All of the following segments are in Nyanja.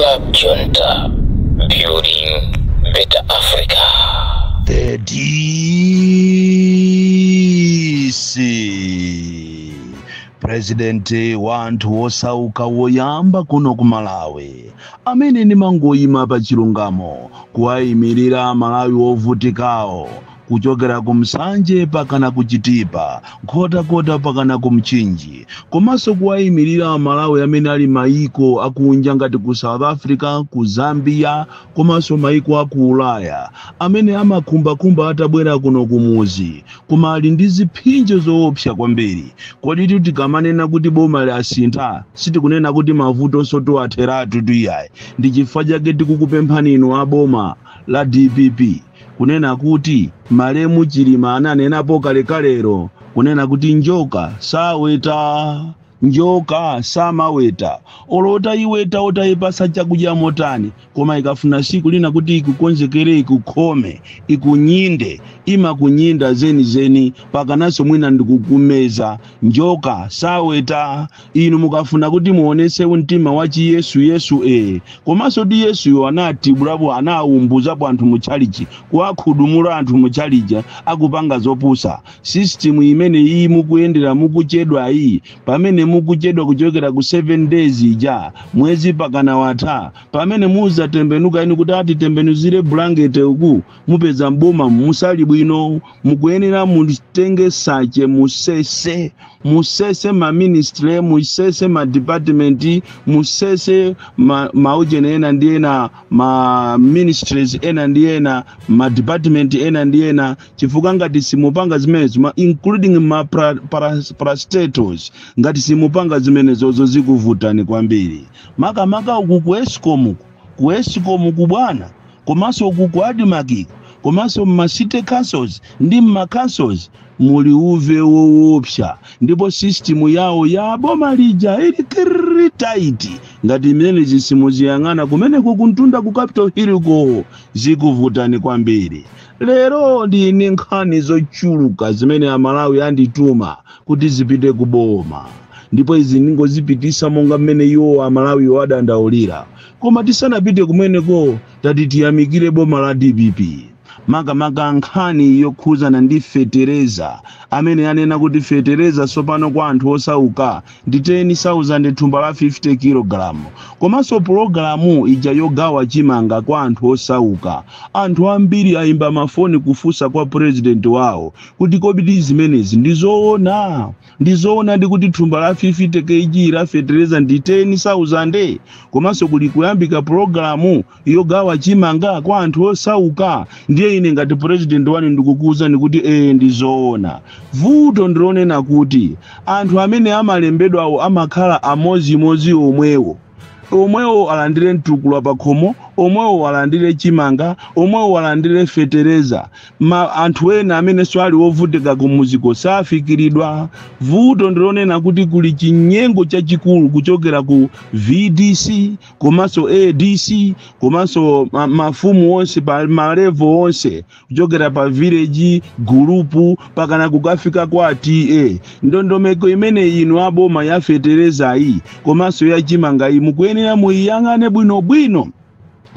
Club Junta, building better Africa. The DC President wantu osauka woyamba kuno ku Malawi amene ni mangoyima pa chilungamo kuwayimirira Malawi ovutikawo kuchokera ku Msanje pakana kuchitipa nkhotakota pakana ku Mchinji komanso kuwayimirira Malawi amene ali maiko akunja ngati ku South Africa, ku Zambia komanso maiko aku Ulaya amene amakhumbakhumba atabwera kuno kumuzi koma ali ndi ziphinjo zoopsa kwambiri. Kodi tikamanena kuti boma lasintha sitikunena kuti mavuto soto atheratu tuyayi. Ndi chifukwa chake tikukupemphani inu aboma la DPP kunena kuti Malemu Chilima ananenapo kalekalero kunena kuti njoka saweta, njoka samaweta, olota iweta otayipasa chakudya motani koma ikafuna siku lina kuti ikukonzekere ikukhome ikunyinde ima kunyinda zeni pakanaso mwina ndikukumeza. Njoka saweta. Inu mukafuna kuti muonese mtima wa Yesu komanso di Yesu anati bulabu anawumbuzapo anthu muchalichi kuwakhudumula anthu muchalichi akupanga zopusa. System imene iyi mukuyendera mukuchedwa iyi pamene mukuchedwa kuchokera ku 7 days ija mwezi pakana watha pamene muza tembenuka inu kuti ati tembenuzire blanket uku mupeza mboma musali bwino mukuyenera mutenge sache musese ma ministry musese ma department musese maujene ena ndiena ma ministries ena ndiena ma department ena ndiena chifukwa ngati simupanga zimenezo including ma parastatals ngati simupanga zimenezo zikuvutani kwambiri maka uku ku Eskom kubwana komanso uku ku Adimakiko komanso ma city councils ndi ma councils muli uve woopsa ndipo system yawo ya boma lija ili tight ngati imene zisimuziyang'ana kumene kukuntunda ku Capitol Hill ko zikuvutani kwambiri. Lero ndi nkhani zochuluka zimene Amalawi andituma kuti zipite ku boma ndipo izi ningozipitisa monga mmene iwo Amalawi wadandaulira koma tisanapite kumeneko tati tiyamikire boma la DPP. Maka nkhani yokhuzana ndi fetereza amene yanena kuti fetereza sopano kwa anthu osauka ndi 10,000 thumba la 50 kg komanso programu ija yogawa chimanga kwa anthu osauka. Anthu ambiri ayimba mafoni kufusa kwa president wawo kuti kobidi zimenezi ndizoona ndi kuti thumba la 50 kg la fetereza ndi 10,000 komanso kuli kuyambika programu yogawa chimanga kwa anthu osauka. Ndiye ine ngati president wani ndikukuza nikuti ndizoona. Vuto ndilonena kuti anthu amene amalembedwa amakhala amozi omwewo alandire mtukula pakhomo, omwewo alandire chimanga, omwewo alandire fetereza. Anthu ena amene swali wovutika kumuziko safikiridwa. Vuto ndilonena kuti kuli chinyengo chachikulu kuchokera ku VDC komanso ADC komanso mafumu onse pa malevo onse kuchokera pa village group pakana kukafika kwa TA. Ndondomeko imene inu aboma ya fetereza iyi komanso ya chimanga iyi mukuyenera muyang'ane bwino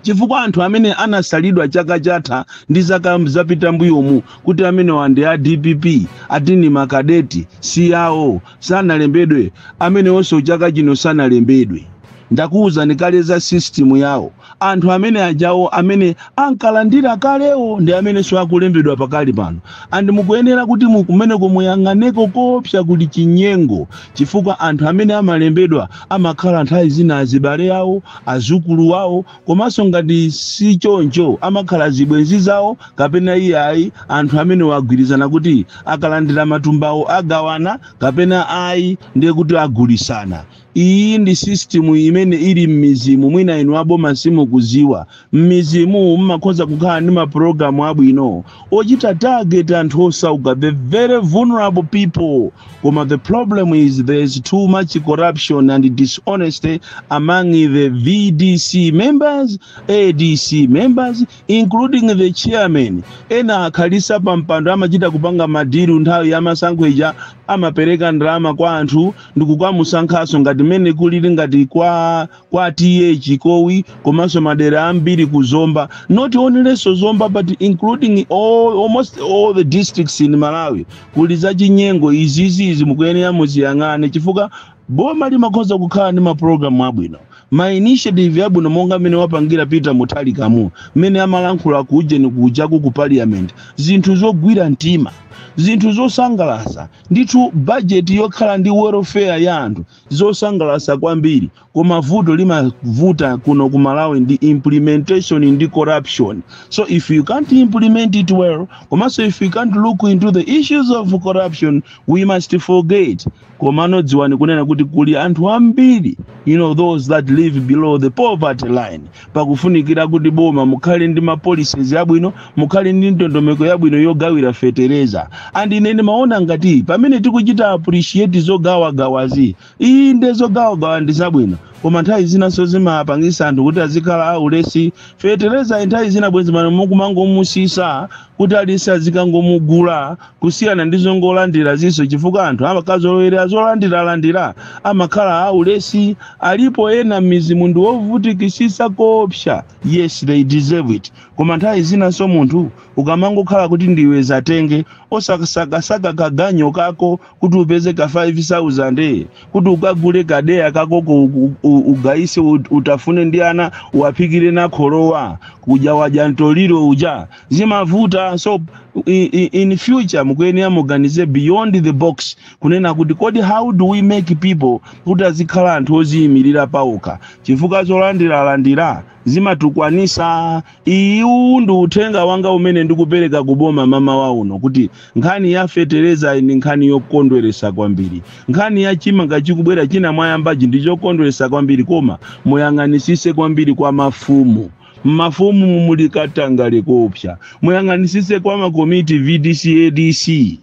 chifukwa anthu amene anasalidwa chaka chatha ndi zaka zapita mbuyomu kuti amene wande a DPP atini makadeti siyawo sanalembedwe amene onse chaka chino sanalembedwe. Ndakuuza nikaleza system yawo anthu amene ajawo amene ankalandira kalewo ndi amene swakulembedwa pakali pano andi mukuyenera kuti mukumene kumuyang'aneko kopsa kuli chinyengo chifukwa anthu amene amalembedwa amakhala nthawi zina azibale yawo azukulu wawo komanso ngati si choncho amakhala zibwenzi zawo kapena iyayi anthu amene wagwirizana kuti akalandira matumbawo agawana kapena ayi ndiye kuti agulisana. Iyi ndi system imene ili mmizimu mwina inu aboma simukuziwa. Mmizimu mmakhoza kukhala ndi maprogramu abwino ochita target anthu osauka, the very vulnerable people. Koma the problem is there's too much corruption and dishonesty among the VDC members, ADC members, including the chairman. Ena akhalisa pampando amachita kupanga madiru nthawi ya masankho ija amapereka ndalama kwa anthu ndikukamusankhaso ngati ngati mene kulili ngati kwa TH Kowi komanso madera ambiri kuzomba, not only Zomba but including almost all the districts in Malawi. Kuli za chinyengo izizi mukuyenera muziyang'ane chifukwa boma limakhoza kukhala ndi ma program abwino. Ma initiative yabwino monga mene wapangira Peter Mutharika kamu mene amalankhula kuje ni kuja ku parliament, zinthu zogwira mtima, zinthu zosangalasa, ndithu budget yokhala ndi welfare ya anthu zosangalasa kwambiri. Koma vuto limavuta kuno ku Malawi ndi implementation ndi corruption. So if you can't implement it well, komanso if you can't look into the issues of corruption, we must forget komano dziwani kunena kuti kuli anthu ambiri, those that live below the poverty line. Pakufunikira kuti boma mukhale ndi ma policies yabwino, mukhale ndi ndondomeko yabwino yogawira fetereza. And inene maona ngati pamene tikuchita appreciate zogawagawazi, inde zogawagawa ndi zabwino, koma nthawi zina zimapangisa anthu kuti azikhala aulesi fetereza. Nthawi zina bwenzi mano mukumangomusisa kuti alisi azikangomugula kusiyana ndi zongolandira ziso, chifukwa anthu amakazolowera zolandira amakhala aulesi. Alipo ena mizimu ndi wovutikisisa kopsa, yes they deserve it, koma nthawi zina so munthu ukamangokhala kuti ndiwe zatenge osakasaka kaganyo kako kuti upeze ka 5,000 kuti ukagule kadeya kako ugaise utafune ndi ana uwapikire na kholowa kuja wajantoliro uja zimavuta. So in future mukuyenera muganize beyond the box kunena kuti kodi how do we make people kuti azikhala anthu oziyimirira pauka, chifukwa zolandira zimatukwanisa. Iyu ndi uthenga wanga umene ndikupereka kuboma mama wauno kuti nkhani ya fetereza ni nkhani yokondweresa kwambiri. Nkhani ya chimanga chikubwera china mwayambaji ndi chokondweresa kwambiri, koma muyang'anisise kwambiri kwa mafumu. Mafumu mulikatangale kopsa, muyang'anisise kwa makomiti VDC ADC.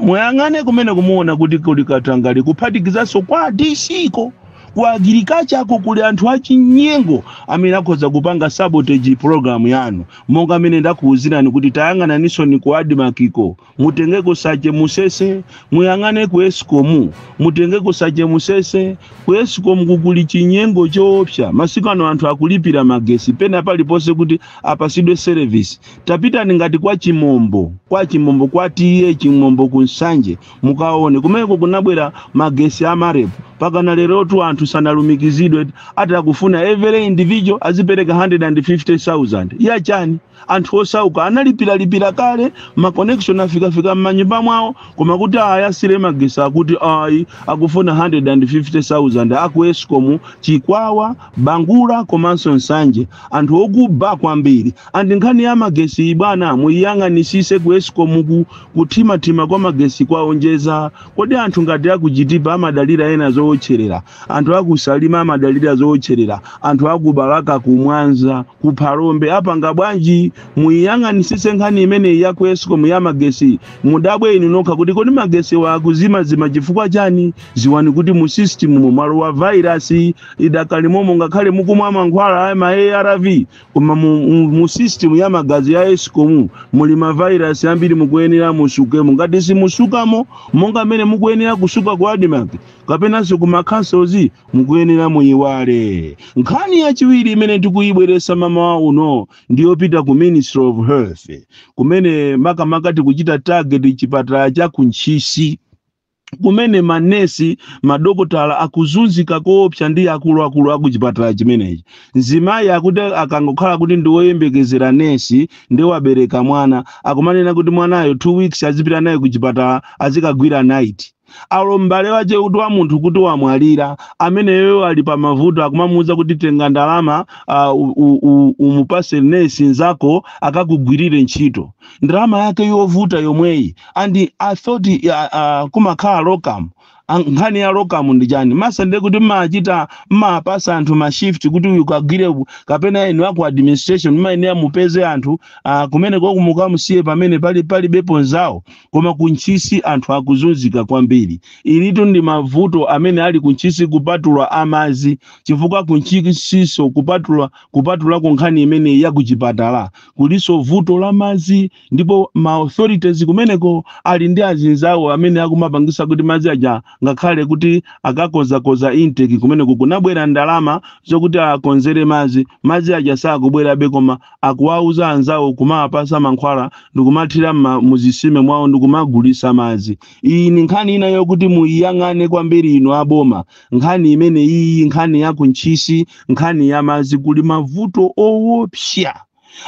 Muyang'ane kumene kumuona kuti kulikatangale kuphatikizaso kwa DC ko kwa agriculture ako kuli anthu achinyengo amene akhoza kupanga sabotage program yanu. Monga mene ndakuwuzirani kuti tayang'ana nisoni ku Admakiko, mutengeko Sache Musese, muyang'ane ku Eskom, mutengeko Sache Musese, ku Eskom kukuli chinyengo choopsa. Masiku ano anthu akulipira magesi pena palipose kuti apasidwe service. Tapita ngati kwa Chimombo, kwa TH Chimombo kunsanje, mukaone kumeko kunabwera magesi amarepo. Pakana lero tu anthu sanalumikizidwe atakufuna every individual azipereka 150,000 ya chani. Anthu osauka analipira kale ma connection afika mmanyumba mwawo, koma kuti ayasire magesi akuti akufuna 150,000 aku Eskom, Chikwawa, Bangula komanso Nsanje. Anthu okuba kwambiri. Andi nkhani ya magesi bwana muyang'anisise ku Eskom kutima kwa magesi kwaonjeza. Kodi anthu ngati akujitipa amadalira ena zocherera, anthu akusalima amadalira zocherera, anthu akubalaka kumwanza kuphalombe apanga bwanji. Muyang'anisise nkhani imene ya ku Eskom ya magesi mudabwe inu nokha kuti kodi magesi wakuzima chifukwa chani. Ziwani kuti mu system mwalo wa virus idakalimomo ngakhale mukumwa mankhwala ma ARV, koma mu system ya magazi ya Eskom muli ma virus ambiri mukuyenera musukemo. Ngati simusukamo monga mene mukuyenera kusuka ku Admark kapena ku councils mukuyenera muyiwale. Nkhani yachiwiri imene tikuyibweresa mama uno ndiyo pita ku Ministry of Health, kumene makamaka tikuchita target chipatala cha kunchisi, kumene manesi madokotala akuzunzika koopsa ndi akulu akuchipatala chimenechi. Nzimayi akuti akangokhala kuti ndiwoyembekezera nesi ndi wabereka mwana, akumanena kuti mwanayo 2 weeks azipita naye kuchipatala azikagwira night. Alo mbale wache kuti wa munthu kuti wamwalira ameneyo ali pa mavuto akumamuza kuti tenga ndalama umupase nesi nzako akakugwirire ntchito. Ndalama yake yovuta yomweyi. And I thought kumakhala locum. Nkhani ya locum ndi chani? Masande kuti machita mapasa anthu ma shift kuti ukagwire kapena enu aku administration mayenera mupeze anthu kumene mukamusiye pamene pali bepo nzawo, koma kunchisi anthu akuzunzika kwambiri. Ilitu ndi mavuto amene ali kunchisi kupatula amazi, chifukwa kunchisiso kupatula ku nkhani imene ya kuchipatala kuliso vuto la mazi, ndipo ma authorities kumeneko ali ndi azinzawo amene akumapangisa kuti mazi aja ngakhale kuti akakoza intake kumene kunabwera ndalama zokuti akonzere madzi aja sakubwera bekoma akuwauza anzawo kumapasa mankhwala ndikumathira muzisime mwawo ndikumagulisa madzi. Iyi ni nkhani ina yokuti muyang'ane kwambiri ino aboma, nkhani imene iyi nkhani ya kunchisi, nkhani ya madzi kuli mavuto owopsa.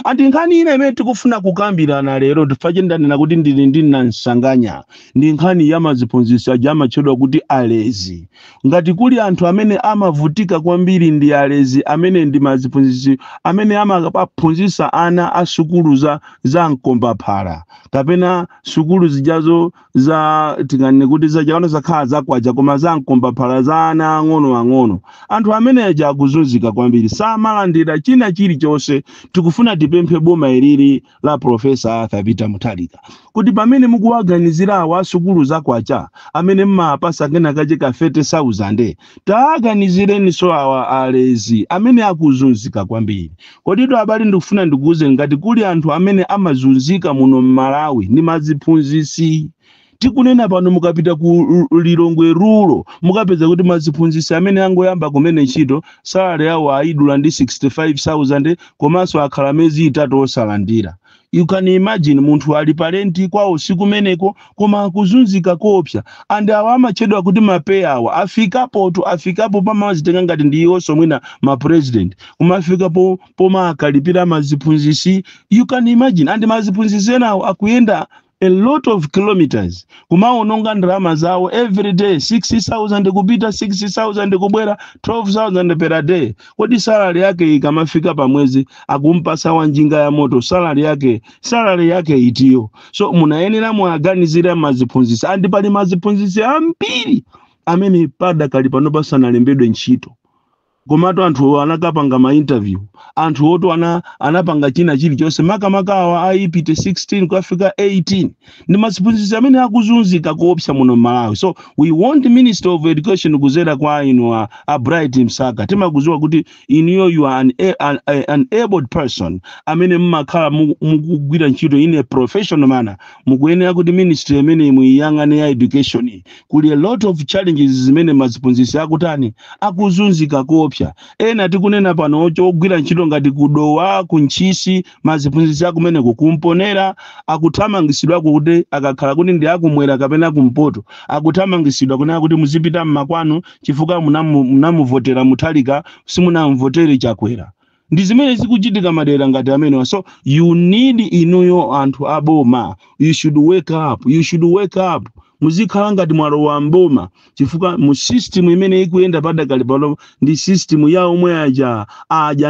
Ati nkhani ina imene tikufuna kukambirana lero tifache ndanena kuti ndili nansanganya ndi nkhani ya maziphunzitsi aja amatchedwa kuti alezi. Ngati kuli anthu amene amavutika kwambiri ndi alezi amene ndi maziphunzitsi amene amaphunzitsa ana a sukulu za mkombaphala kapena sukulu zijazo za tinganene kuti zajaona zakhala zakwaja koma za mkombaphala za ana ang'ono. Anthu amene aja akuzunzika kwambiri samalandira china chilichonse. Tikufuna tipemphe boma ilili la Profesa Arthur Peter Mutharika kuti pamene mukuwaganizira awa sukulu zakwacha amene mmapasa kena kacheka 30,000 taaganizireni so awa alezi amene akuzunzika kwambiri. Kodi to abali ndikufuna ndikuuze ngati kuli anthu amene amazunzika muno m'Malawi ni maziphunzitsi. Tikunena pano mukapita ku Lilongwe rulo mukapeza kuti maziphunzitsi amene angoyamba kumene ntchito salary yawo aidula ndi 65,000 komanso akhala mezi 3 osalandira. You can imagine munthu ali parenti kwawo sikumeneko koma akuzunzika kopsa. And awa amachedwa kuti mapeya awa afikapo pamazitenga ngati ndiyo somwina ma president kumafikapo poma akalipira maziphunzitsi. You can imagine. And maziphunzitsi enawo akuyenda a lot of kilometers kumaononga ndalama zawo every day 60,000 kupita 60,000 kubwera 12,000 per day. Kodi salary yake ikamafika pa mwezi akumpasa wanjinga ya moto salary yake itiyo. So munayenera muaganizira maziphunzitsi. Andi pali maziphunzitsi ambiri amene pada kali pano pasana lembedwe ntchito. Komato anthu anakapanga ma interview, anthu oto anapanga china chilichonse makamaka awa aipite 16 kufika 18. Ndi maziphunzitsi amene akuzunzika kopsa muno Malawi. So we want the Minister of Education kuzera kwa inu a Bright Msaka. Timakuziwa kuti iniyo you are an able person amene mmakhala mukugwira ntchito in a professional manner. Mukuyenera kuti ministry amene muyang'ane ya education kuli a lot of challenges zimene maziphunzitsi akutani akuzunzika kopsa. Ena tikunena pano ogwira ntchito ngati kudowa kunchisi maziphunzitsi akumene kukumponera akuthamangisidwa kuti akakhala kuti ndi akumwera kapena kumpoto akuthamangisidwa kunena kuti muzipita mmakwanu chifukwa munamuvotera Mutharika simunamvotere Chakwera. Ndi zimene zikuchitika madera ngati amene. So you need inuyo anthu aboma. You should wake up. Muzikhala ngati mwalo wa mboma chifukwa mu system imene ikuyenda padakali pano ndi system ya omwe aja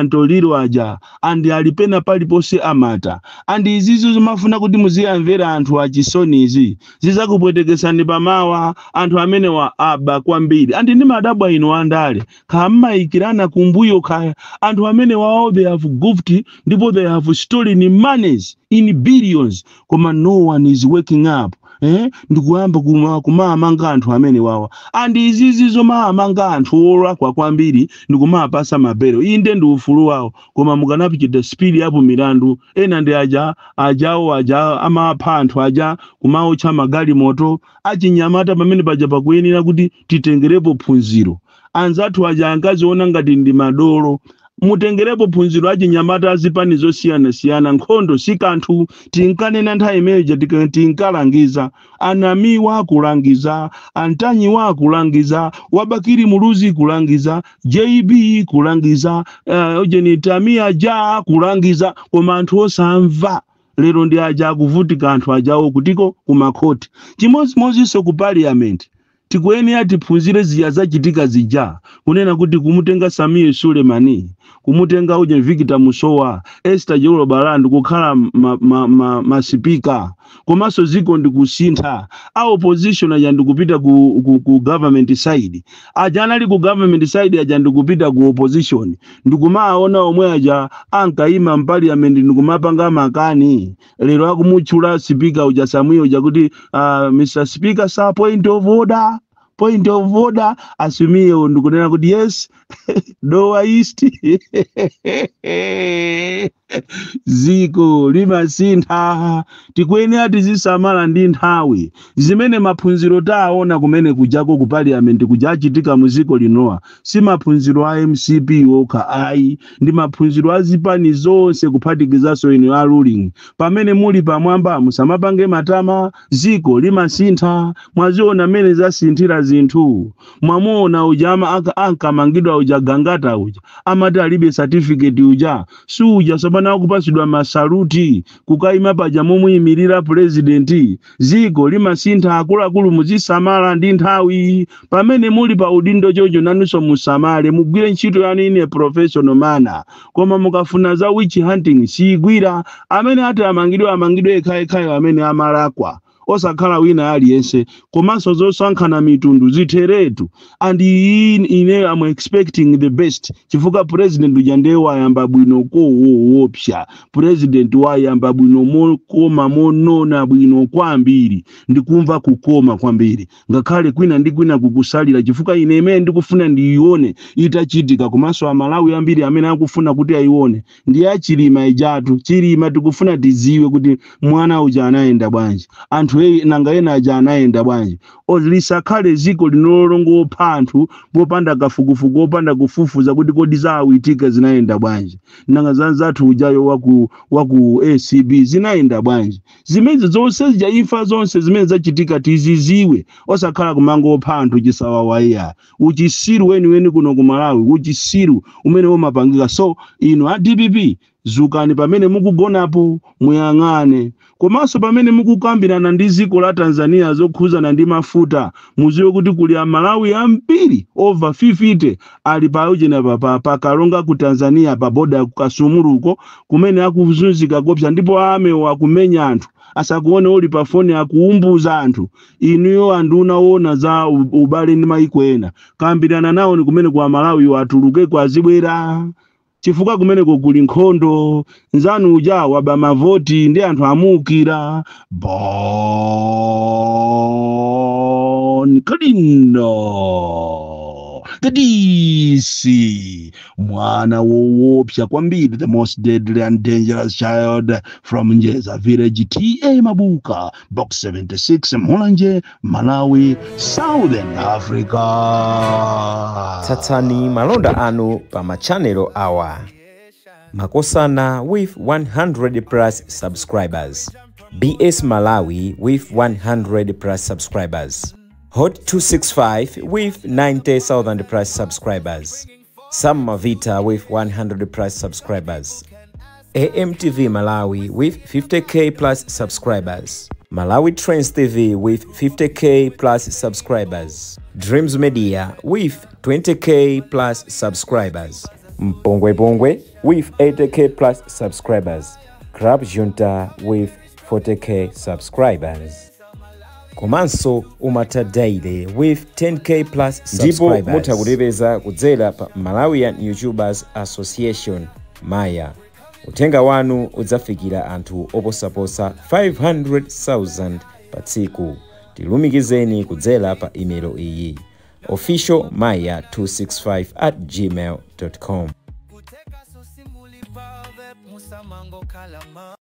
ntoliro aja andi alipena paliponse amata. Andi izizo zimafuna kuti muziyamvera anthu achisoni izi zizakupwetekesani pamawa anthu amene wa aba kwambiri. Andi ndi madabwa ino andale khammayikirana kumbuyo khaya anthu amene wao they have goofed ndipo they have stolen monies in billions koma no one is waking up. Ndikuyamba kumamanga anthu amene wawa. Andi izizo mamanga anthu ola kwambiri ndikumapasa mabero. Inde ndi ufulu wawo koma mukanapichita speed yapo milandu. Ena ndi ajawo amapha anthu aja kumaotcha magali moto achinyamata pamene paja pakuyenera kuti titengerepo phunziro. Anzathu aja ankaziona ngati ndi madolo. Mutengerepo phunziro achinyamata azipani zosiyana nkhondo sikanthu. Tinkanena nthawi imeneja tinkalangiza Anami kulangiza, Antanyi kulangiza, Wabakiri Muluzi kulangiza, JB kulangiza, Ojeni Tamia ja kulangiza koma anthu osamva. Lero ndi aja kuvutika anthu ajawo kutiko kumakhoti. Chimodzimodzinso ku parliament. Tikuyenera tiphunzire zija zachitika zija kunena kuti kumutenga Samia Sulemani kumutenga uje Victor Musowa Esther Jolo Balandi kukhala masipika komanso ziko ndikusintha a opposition aja ndikupita ku government side aja anali ku government side aja ndikupita ku opposition ndikumaona omwe aja ankaima parliament ndikumapanga makani. Lero akumutchula speaker uja Samuel uja kuti Mr. Speaker sir point of order asumie ndikunena kuti yes Dowa East ziko limasintha tikwenera tizisamala ndi nthawi zimene maphunziro taona kumene kujako ku parliament kuja achitika mu ziko linowa si maphunziro a MCP okha ayi ndi maphunziro a zipani zonse kuphatikizaso inu a ruling pamene muli pamwamba musamapange matama ziko limasintha mwaziona mene zasinthira zinthu mwamuona uja ankamangidwa uja gangata uja amati alibe certificate uja suja sabana kupasidwa masaluti kukaima paja momuyimirira president ziko limasintha akuluakulu muzisamala ndi nthawi pamene muli pa udindo chocho nanuso musamale mugwire ntchito yanu ine professional mana koma mukafuna za witch hunting sigwira amene ati amangidwe ekhaekhayo amene amalakwa osakhala wina aliyense komanso zosankhana mitundu zitheretu and ine am expecting the best chifukwa president uja ndiye wayamba bwino koopsa president wayamba bwino mokoma monona bwino kwambiri ndikumva kukoma kwambiri ngakhale kwina ndi kwina kukusalira chifukwa ine imene ndikufuna ndiione itachitika komanso amalawi ambiri amene akufuna kuti ayione ndi achilima ijatu chilima tikufuna tiziwe kuti mwana uja anaenda bwanji anthu nanga ena aja anaenda bwanji lisakhale ziko linolongopha anthu popanda kafukufuku opanda kufufuza kuti kodi zawitika zinaenda bwanji nanga zanzathu ujayo waku ACB zinaenda bwanji zimene zonse zija zonse zimene zachitika tiziziwe osakhala kumangopha anthu chisawawaya uchisiru weni kuno ku Malawi uchisiru umene umapangika so ino a DPP zukani pamene mukugonapo muyang'ane komanso pamene mukukambirana ndi ziko la Tanzania zokhuzana ndi mafuta muziwe kuti kuli amalawi ambiri over 50 ali paujena pakalonga ku Tanzania pa boda kukasumuruko kumene akuzunzika kopsa ndipo amewa kumenya anthu asakuone uli pa foni akuumbuza anthu inuyo andunaona za ubale ndi maiko ena kambirana nawo ni kumene kwa Malawi watuluke kwa zibwera chifukwa kumene kuli nkhondo nzanu uja waba mavoti ndi anthu amukira bon kalino tadisi mwana woopsa kwambiri the most deadly and dangerous child from Njeza village TA Mabuka box 76 Mulanje Malawi Southern Africa. Tsatsani malonda anu pa machanelo awa Makosana with 100 plus subscribers, BS Malawi with 100 plus subscribers, Hot 265 with 90,000 plus subscribers, Sam Mavita with 100 plus subscribers, AMTV Malawi with 50k plus subscribers, Malawi Trends TV with 50k plus subscribers, Dreams Media with 20k plus subscribers, Mpongwe Pongwe with 80k plus subscribers, Crab Junta with 40k subscribers. Komanso Umata Daily with 10k plus subscribers. Ndipo mutakulipeza kudzera pa Malawian YouTubers Association Maya. Utenga wanu udzafikira anthu oposaposa 500,000 pa tsiku. Tilumikizeni kudzera pa email iyi officialmaya265@gmail.com.